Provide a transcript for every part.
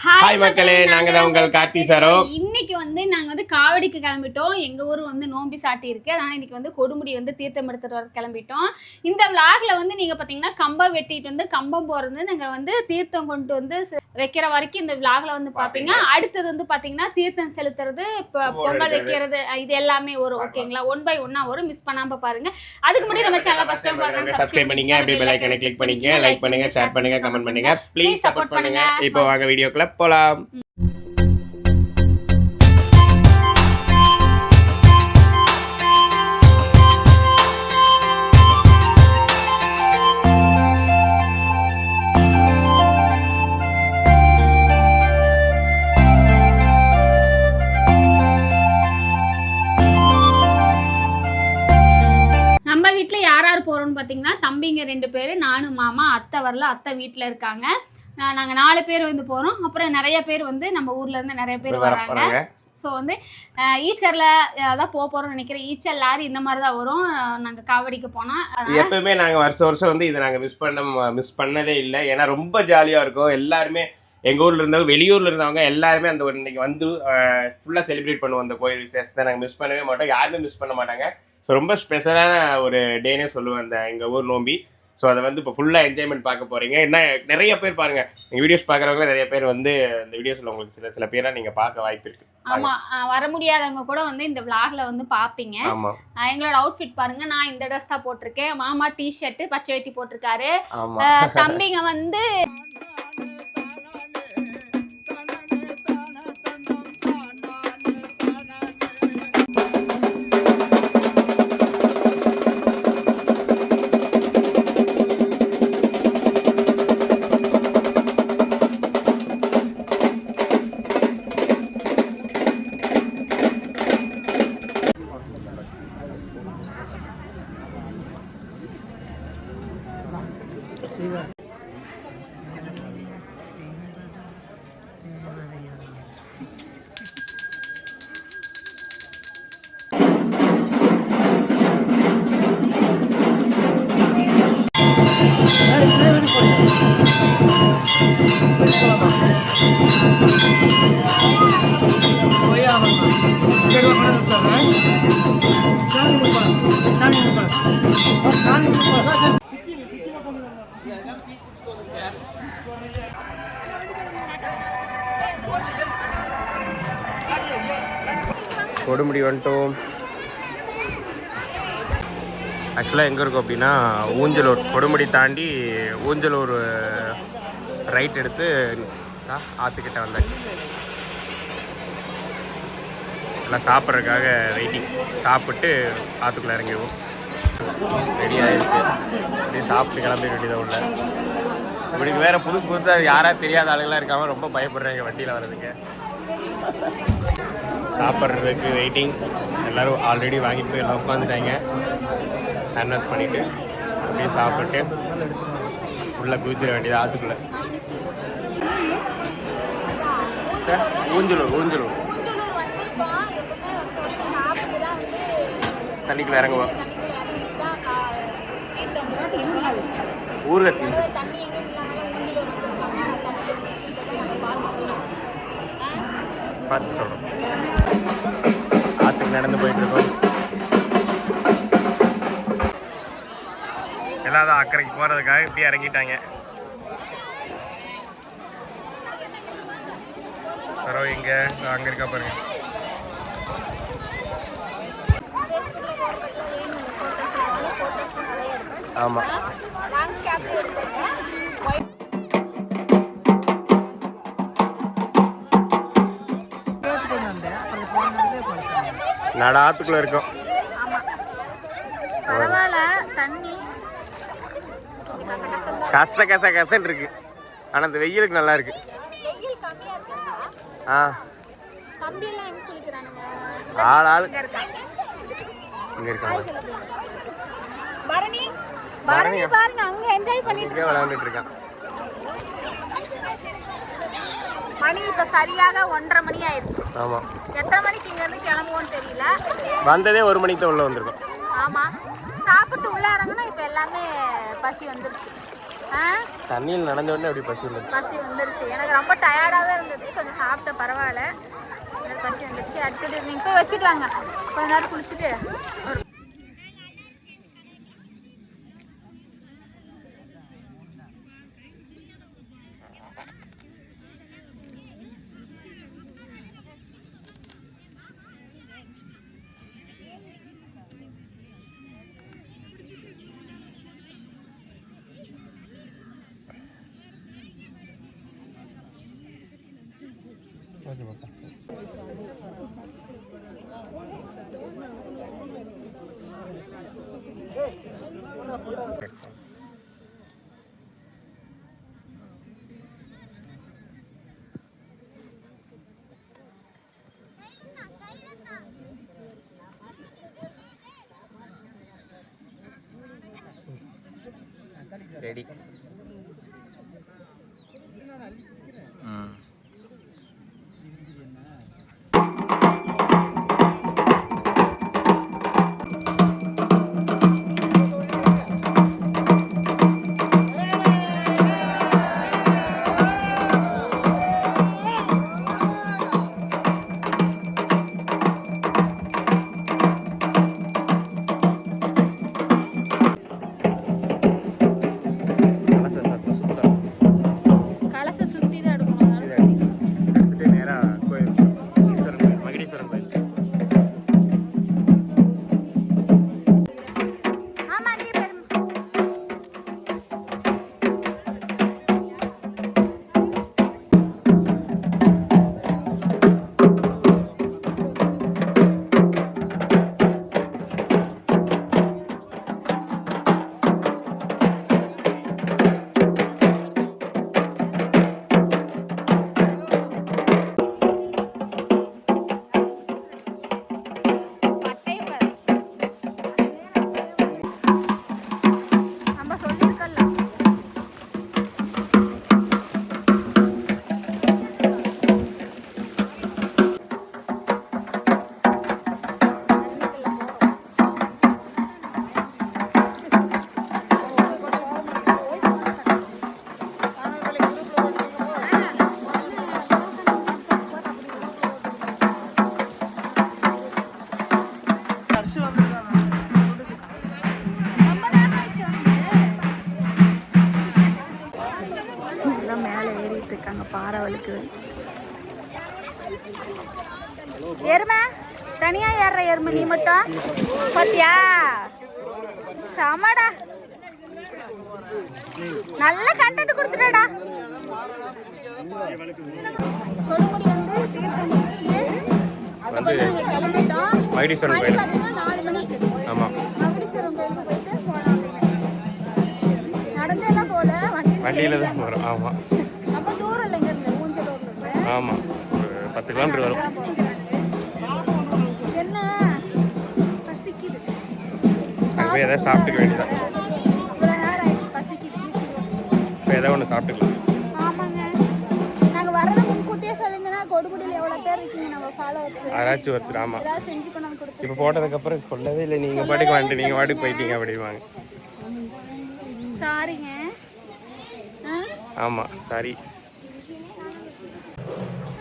Hi மக்களே, நாங்க தான் உங்கள் கார்த்தி சாரோ. இன்னைக்கு நாங்க காவடிக்கு கிளம்பிட்டோம். எங்க ஊர் நோம்பி சாட்டி இருக்கு. அதனால இன்னைக்கு கொடுமுடி தீர்த்தம் எடுத்துட்டு வர கிளம்பிட்டோம். இந்த விளாக்ல நீங்க பாத்தீங்கன்னா கம்பம் வெட்டிட்டு கம்பம் போறது நாங்க தீர்த்தம் கொண்டு வைக்கிற வரைக்கும் இந்த விளாக்ல பாப்பீங்க. அடுத்தது பாத்தீங்கன்னா தீர்த்தம் செலுத்துறது, பொங்கல் வைக்கிறது, இது எல்லாமே வரும். ஓகேங்களா? 1 by 1 வரும். மிஸ் பண்ணாம பாருங்க. அதுக்கு முன்னாடி நம்ம சேனலை ஃபர்ஸ்ட் டைம் பாருங்க, சப்ஸ்கிரைப் பண்ணுங்க, அப்படியே பெல் ஐகானை கிளிக் பண்ணுங்க, லைக் பண்ணுங்க, ஷேர் பண்ணுங்க, கமெண்ட் பண்ணுங்க, ப்ளீஸ் சப்போர்ட் பண்ணுங்க. இப்போ வாங்க வீடியோக்குள்ள போலாம். பாத்தீங்கன்னா தம்பிங்க 2 பேரு, நானும் மாமா, அத்தை வரல, அத்தை வீட்டுல இருக்காங்க. நாங்க 4 பேர் போறோம். அப்புறம் நிறைய பேர் நம்ம ஊர்ல இருந்து நிறைய பேர் வராங்க. ஸோ ஈச்சர்ல அதான் போறோம்னு நினைக்கிறேன். ஈச்சர் லாரி இந்த மாதிரி தான் வரும். நாங்க காவடிக்கு போனா எப்பவுமே நாங்க வருஷம் இதை நாங்க மிஸ் பண்ணதே இல்லை. ஏன்னா ரொம்ப ஜாலியா இருக்கும். எல்லாருமே எங்கள் ஊரில் இருந்தவங்க, வெளியூரில் இருந்தவங்க எல்லாருமே அந்த இன்னைக்கு ஃபுல்லாக செலிப்ரேட் பண்ணுவோம். அந்த கோயில் விசேஷத்தை நாங்கள் மிஸ் பண்ணவே மாட்டோம். யாருமே மிஸ் பண்ண மாட்டாங்க. ஸோ ரொம்ப ஸ்பெஷலான ஒரு டேனே சொல்லுவேன் அந்த எங்கள் ஊர் நோம்பி. ஸோ அதை இப்போ ஃபுல்லாக என்ஜாய்மெண்ட் பார்க்க போகிறீங்க. என்ன நிறைய பேர் பாருங்கள், எங்கள் வீடியோஸ் பார்க்குறவங்க நிறைய பேர் இந்த வீடியோஸில் உங்களுக்கு சில பேராக நீங்கள் பார்க்க வாய்ப்பு இருக்குது. ஆமாம், வர முடியாதவங்க கூட இந்த விளாக்ல பார்ப்பீங்க. ஆமாம், எங்களோட அவுட்ஃபிட் பாருங்க. நான் இந்த ட்ரெஸ் தான் போட்டிருக்கேன். மாமா டிஷர்ட் பச்சை வேட்டி போட்டிருக்காரு. தம்பிங்க கொடுமுடி வந்துட்டோம். ஆக்சுவலாக எங்கே இருக்கும் அப்படின்னா ஊஞ்சலூர். கொடுமுடி தாண்டி ஊஞ்சலூர் ரைட் எடுத்து ஆற்றுக்கிட்ட வந்தாச்சு. எல்லாம் சாப்பிட்றதுக்காக வெயிட்டிங். சாப்பிட்டு ஆற்றுக்குள்ளே இறங்கிடுவோம். ரெடி ஆகிருக்கு. அப்படியே சாப்பிட்டு கிளம்பி வேண்டியதாக உள்ள. இப்படிக்கு வேறு புதுசாக யாராவது தெரியாத ஆளுங்களாம் இருக்காமல் ரொம்ப பயப்படுறாங்க வண்டியில் வர்றதுக்கு. சாப்பிட்றதுக்கு வெயிட்டிங். எல்லோரும் ஆல்ரெடி வாங்கிட்டு போய் எல்லாம் உட்காந்துட்டாங்க. ஹேண்ட் வாஷ் பண்ணிவிட்டு அப்படியே சாப்பிட்டு உள்ளே குதிச்சிட வேண்டியது ஆற்றுக்குள்ளே. ஊஞ்சலூர் தண்ணிக்குள்ளே இறங்குவோம். ஊர்கத்தி பார்த்து சொல்கிறோம். ஆற்றுக்கு நடந்து போயிட்டுருக்கோம். எல்லாரும் அக்கறைக்கு போகிறதுக்காக இப்படி இறங்கிட்டாங்க. சரோ இங்கே அங்கே இருக்கா பாருங்க. ஆமாம், நட ஆற்றுக்குள்ளே இருக்கும். கசன்னு இருக்கு. ஆனால் அந்த வெயிலுக்கு நல்லா இருக்கு. ஆள் இங்கே இருக்காங்க. விளையாண்டுட்டு இருக்கான். மணி இப்ப சரியாக 1:30 மணி ஆயிடுச்சு. ஆமா, எத்தனை மணிக்கு இங்க இருந்து கிளம்புவோம்னு தெரியல. வந்ததே 1 மணிக்கு தான் உள்ள வந்திருக்கோம். ஆமா, சாப்பிட்டு உள்ள இறங்கினா இப்ப எல்லாமே பசி வந்துருச்சு. தண்ணியில் நடந்த உடனே அப்படி பசி வந்துருச்சு. பசி வந்துருச்சு. எனக்கு ரொம்ப டயர்டாகவே இருந்தது. கொஞ்சம் சாப்பிட்ட பரவாயில்ல. எனக்கு பசி வந்துருச்சு. அடுத்தது நீங்கள் போய் வச்சுட்டு வாங்க. கொஞ்ச நேரம் குளிச்சுட்டு ரெடி. எருமை தனியா ஏற எருமை நீ மட்டும் பாத்தியா? சமடா, நல்ல கண்டென்ட் கொடுத்துட்டடா. கொடுமுடி வந்து தீர்த்தம் முடிச்சுட்டு அதுக்கப்புறம் கிளம்பிட்டோம். மகுடீஸ்வரன் கோயில். 4 மணி. ஆமா, மகுடீஸ்வரன் கோயிலுக்கு போயிட்டு போலாம். நடந்தெல்லாம் போல, வண்டியில தான் போறோம். ஆமா, ரொம்ப தூரம் இல்லைங்க இருந்து ஊஞ்சலூர்ல. ஆமா, ஒரு 10 கிலோமீட்டர் வரும். என்ன பசிக்குது, போய் ஏதாவது சாப்பிட்டுக்க வேண்டியதான். இவ்வளோ நேரம் ஆயிடுச்சு, பசிக்குது. இப்போ ஏதாவது ஒன்று சாப்பிட்டுக்கலாம். ஆமாங்க, நாங்கள் வரதை முன்கூட்டியே சொல்லிங்கன்னா கொடுமுடியில் எவ்வளோ பேர் இருக்கீங்க நம்ம ஃபாலோவர்ஸ், யாராச்சும் ஒருத்தர். ஆமா, ஏதாவது செஞ்சு கொண்டாந்து கொடுத்து. இப்போ போட்டதுக்கப்புறம் சொல்லவே இல்லை, நீங்கள் பாட்டுக்கு வந்துட்டு நீங்கள் பாட்டுக்கு போயிட்டீங்க அப்படிவாங்க. சாரிங்க. ஆமாம், சாரி.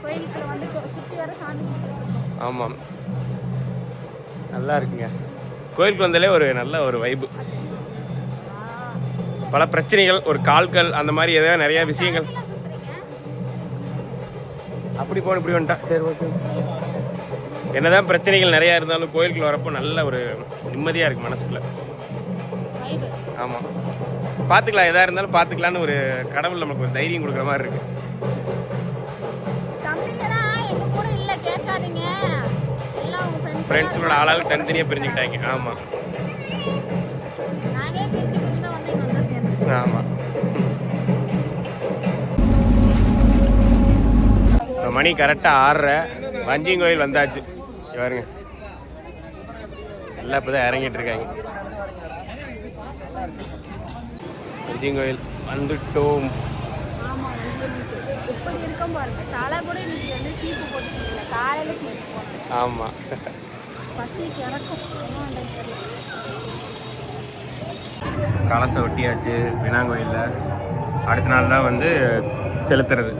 கோயிலுக்குள்ள வந்து சுற்றி வர சாமி. ஆமாம், நல்லா இருக்குங்க. கோயிலுக்கு வந்தாலே ஒரு நல்ல ஒரு வைப்பு. பல பிரச்சனைகள், ஒரு கால்கள், அந்த மாதிரி ஏதாவது நிறைய விஷயங்கள். அப்படி போன இப்படி வந்துட்டா சரி, ஓகே. என்னதான் பிரச்சனைகள் நிறையா இருந்தாலும் கோயிலுக்குள்ள வரப்போ நல்ல ஒரு நிம்மதியாக இருக்குது மனசுக்குள்ள. ஆமாம், பார்த்துக்கலாம், எதாக இருந்தாலும் பார்த்துக்கலான்னு ஒரு கடவுள் நமக்கு ஒரு தைரியம் கொடுக்குற மாதிரி இருக்குது. ஃப்ரெண்ட்ஸோட ஆளாளுக்கு தனித்தனியாக பிரிஞ்சுக்கிட்டாங்க. ஆமாம் ஆமாம். மணி கரெக்டாக 6:30. வஞ்சிங்கோயில் வந்தாச்சு. பாருங்க, எல்லாம் இப்போ தான் இறங்கிட்டு இருக்காங்க. வஞ்சிங்கோயில் வந்துட்டோம். ஆமாம், பசி கிடக்கும். கலசம் ஒட்டியாச்சு வினாங்கோயிலில். அடுத்த நாள் தான் வந்து செலுத்துறது.